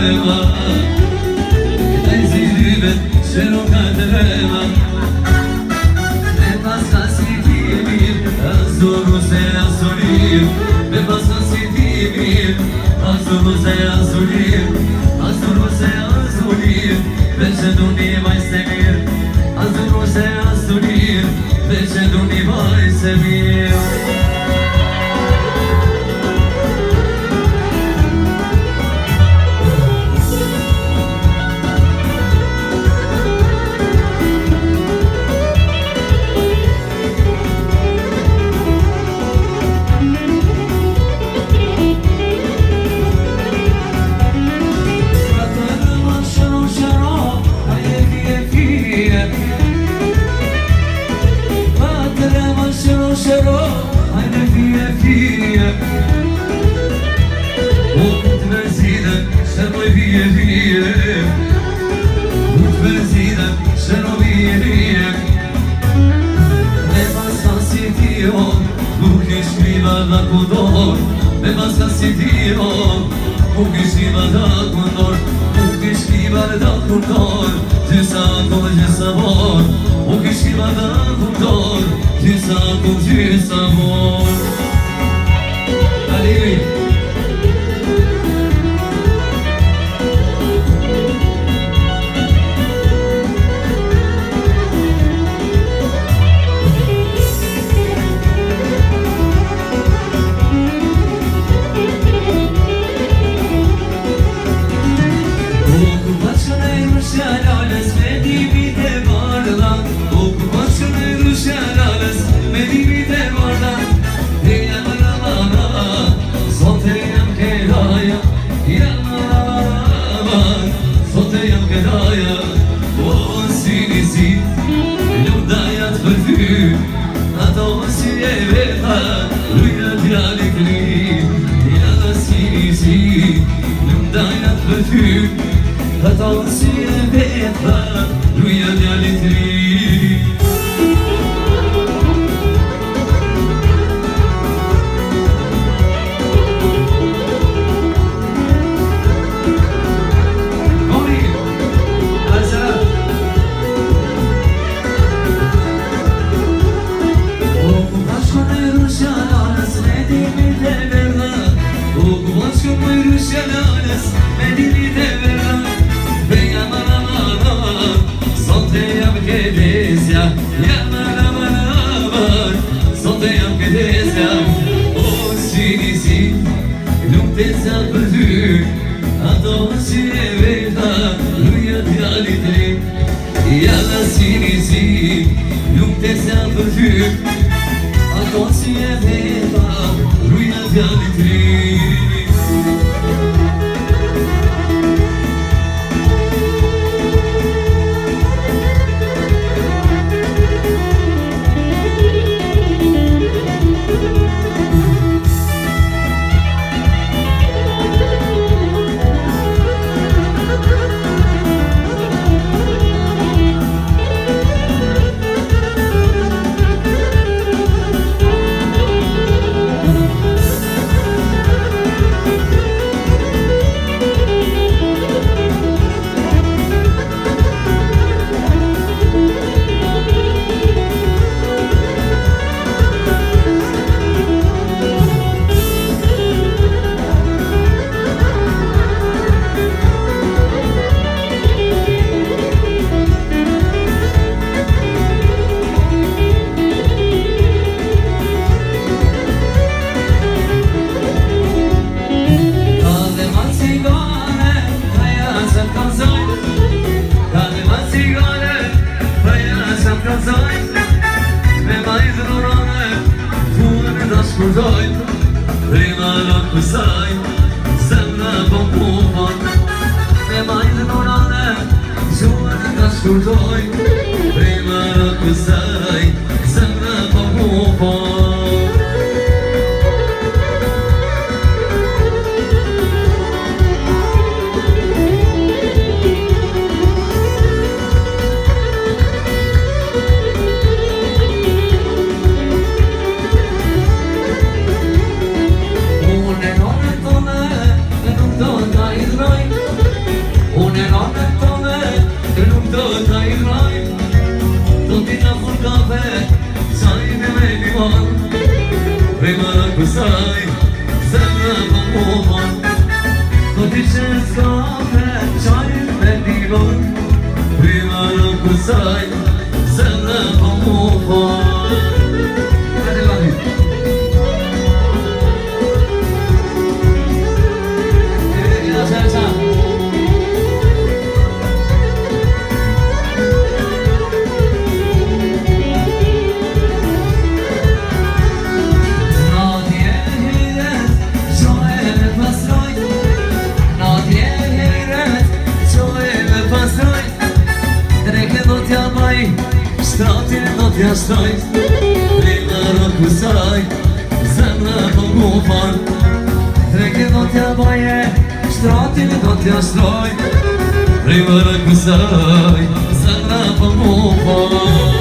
قدرما Ezilibet şero kadrema Bebas hasidimir Azuru seyazulim Bebas hasidimir Azuru seyazulim Azuru seyazulim Beşeduni vay semir Azuru seyazulim Beşeduni vay semir pastroj Natje heret Qoj me pastroj Dreke do t'ja baj Shtratin do t'ja shtoj Prima rëku saj Zemra po gufar Dreke do t'ja baje Shtratin do t'ja shtoj Prima rëku saj Zemra po gufar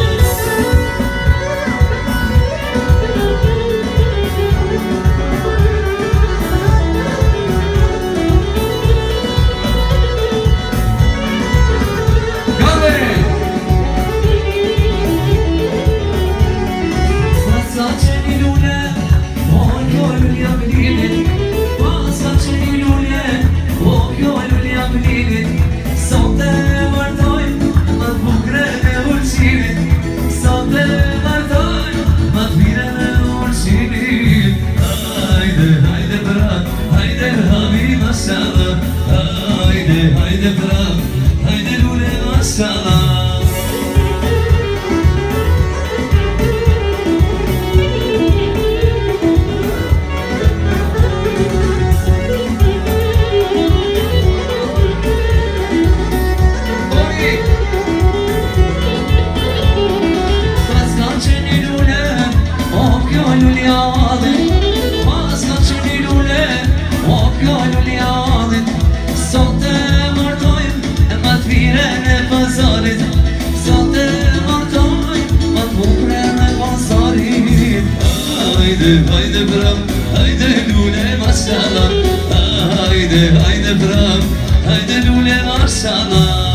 Haydi bırak, haydi lule maşallah Vazgeçeni lule, okya lule adın Vazgeçeni lule, okya lule adın Sote Virene pazarit Sate martoj Mat bukrene pazarit Haydi, haydi bram Haydi lule maşallah Haydi, haydi bram Haydi lule maşallah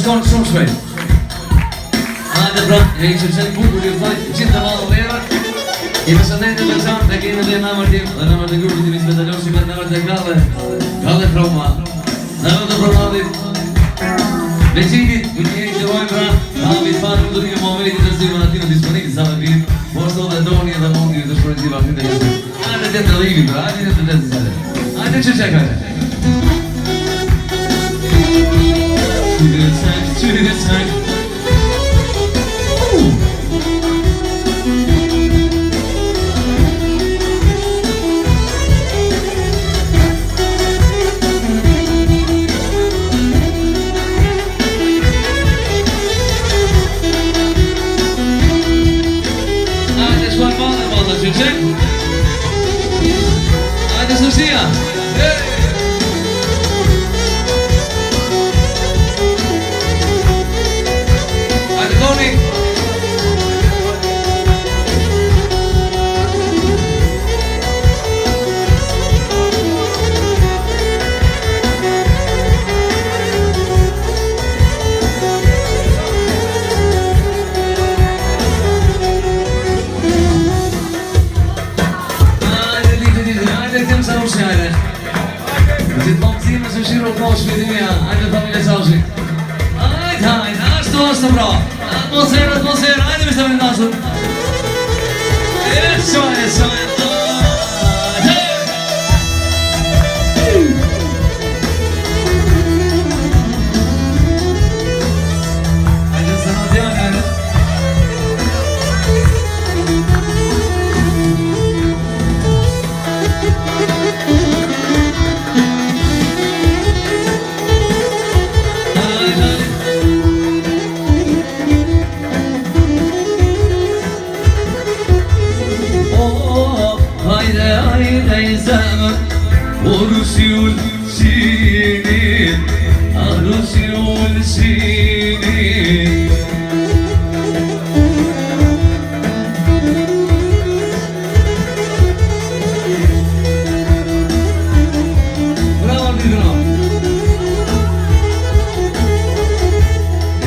Shkon shumë shpejt Hajde pra, e i që qenë bukur i fajt Qitë të malë vera I përshëndet e veçan Dhe kemi dhe nëmër tim Dhe nëmër të grupit i mis Metalon Shqipe Nëmër të Kalle Kalle Froma Nëmër të Fromadit Veqinit Ju një që vojnë pra David Fanë Më të rikë momentit të rëzima Në atinë disponit Sa me pit Posto dhe Doni dhe Mondi Dhe shpërën qiva Hajde të jetë Hajde të të livi pra Hajde të të të të Hajde që qekaj To the attack. Hajde shkoj male, male, që qek Hajde Sofia Atmosfera, hajde mi se me nasur Eso, Hajde se në tjane, hajde Arusiyul sinin Arusiyul sinin Bravo Lidro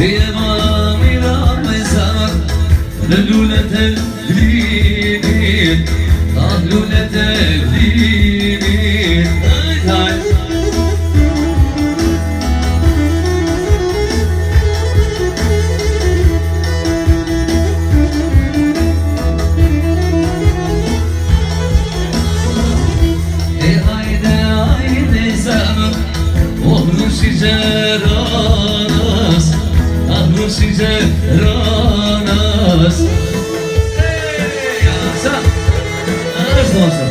Yema miram mezar Lullet el-linin Lullet el-linin si gjeranas Sa, është mosë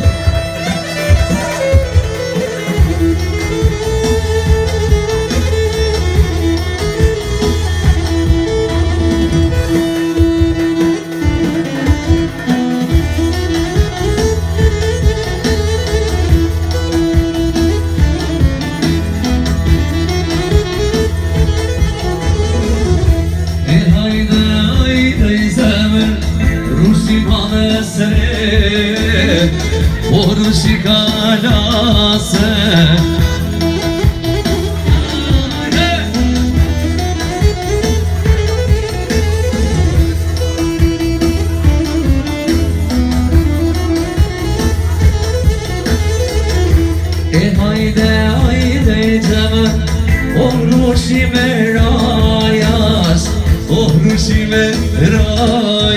Oruçi kalase hayde hayde zaman Oruçi merayas Oruçi merayas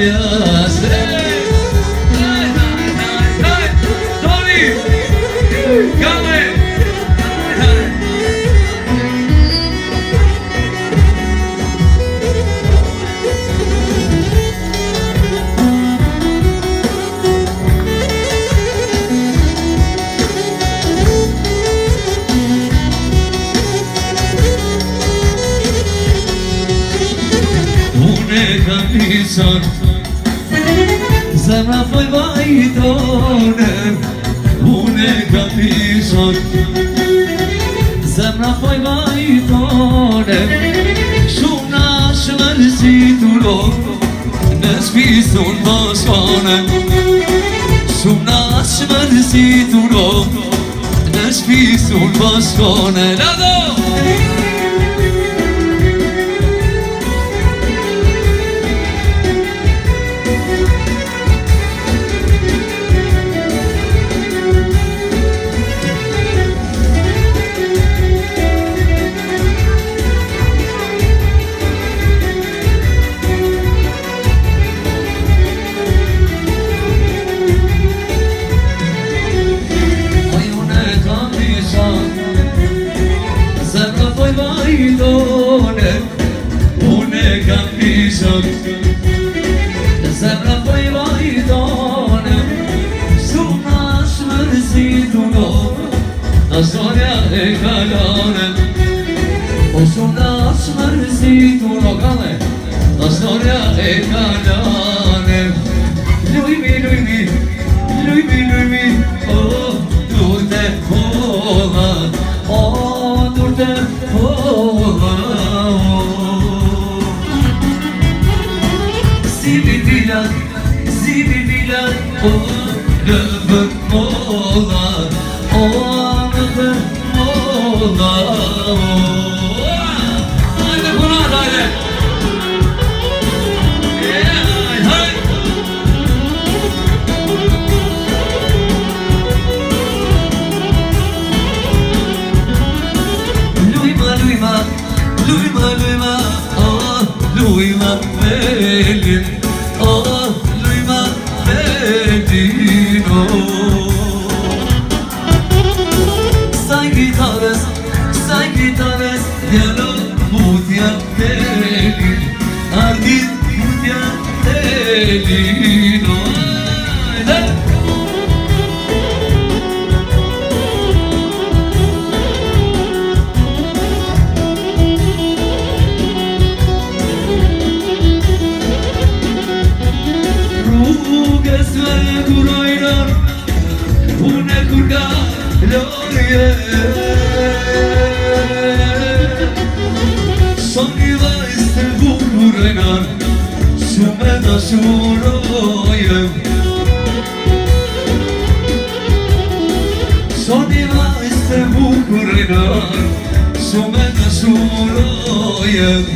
Zemra foj vajtonem Une kapishon Zemra foj vajtonem Shuna shmërzitur Në shpisun bashkanem Shuna shmërzitur Në shpisun bashkanem Lado! Zemra foj vajtonem Shuna shmërzitur Në zonja e kalanem O shuna shmërzitur O kale Në zonja e kalanem Lujmi, lujmi Lujmi, lujmi O durte hola O durte hola Zibi bilan O lëvën mola O lëvën mola Haydi Murat haydi Lujma, lujma Lujma, lujma Lujma velin Lujma velin Saj gitarës Djelo mutja velin Ardit mutja velin Songi vajzë bukurënar Shumë të shurojem Songi vajzë bukurënar Shumë të shurojem